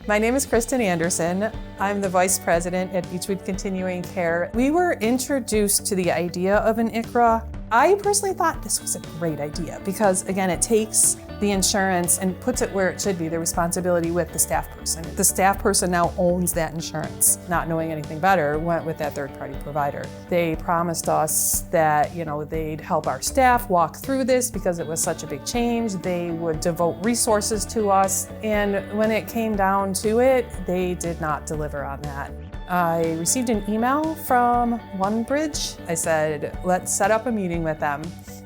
My name is Kristin Anderson. I'm the Vice President at Beechwood Continuing Care. We were introduced to the idea of an ICHRA. I personally thought this was a great idea because, again, it takes the insurance and puts it where it should be, the responsibility with the staff person. The staff person now owns that insurance. Not knowing anything better, went with that third-party provider. They promised us that, they'd help our staff walk through this because it was such a big change. They would devote resources to us. And when it came down to it, they did not deliver on that. I received an email from OneBridge. I said, let's set up a meeting with them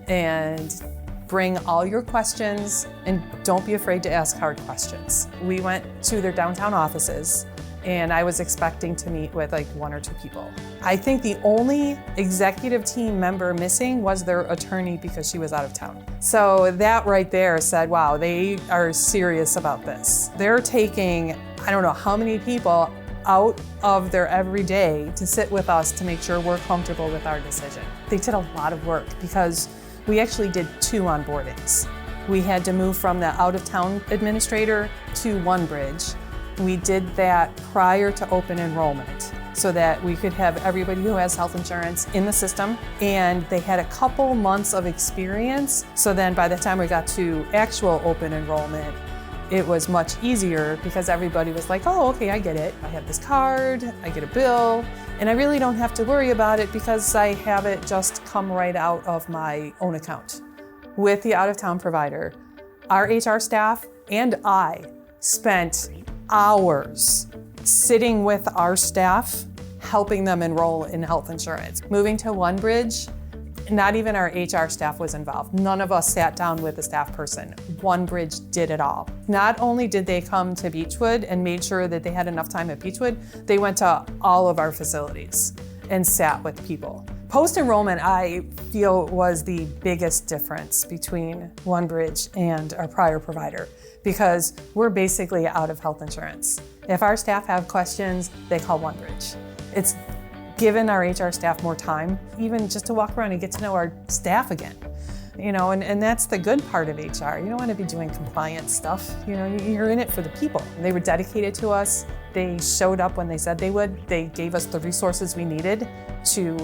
and bring all your questions and don't be afraid to ask hard questions. We went to their downtown offices and I was expecting to meet with like 1 or 2 people. I think the only executive team member missing was their attorney because she was out of town. So that right there said, wow, they are serious about this. They're taking, I don't know how many people out of their everyday to sit with us to make sure we're comfortable with our decision. They did a lot of work because we actually did 2 onboardings. We had to move from the out-of-town administrator to OneBridge. We did that prior to open enrollment so that we could have everybody who has health insurance in the system, and they had a couple months of experience. So then by the time we got to actual open enrollment, it was much easier because everybody was like, oh, okay, I get it. I have this card, I get a bill, and I really don't have to worry about it because I have it just come right out of my own account. With the out-of-town provider, our HR staff and I spent hours sitting with our staff, helping them enroll in health insurance. Moving to OneBridge, not even our HR staff was involved. None of us sat down with a staff person. OneBridge did it all. Not only did they come to Beechwood and made sure that they had enough time at Beechwood, they went to all of our facilities and sat with people. Post-enrollment, I feel, was the biggest difference between OneBridge and our prior provider because we're basically out of health insurance. If our staff have questions, they call OneBridge. It's given our HR staff more time, even just to walk around and get to know our staff again. And that's the good part of HR. You don't want to be doing compliance stuff. You're in it for the people. They were dedicated to us. They showed up when they said they would. They gave us the resources we needed to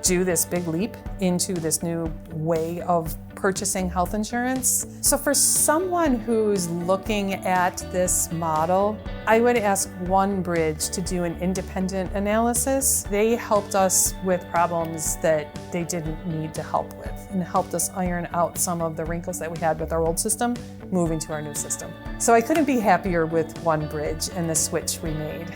do this big leap into this new way of purchasing health insurance. So for someone who's looking at this model, I would ask OneBridge to do an independent analysis. They helped us with problems that they didn't need to help with and helped us iron out some of the wrinkles that we had with our old system, moving to our new system. So I couldn't be happier with OneBridge and the switch we made.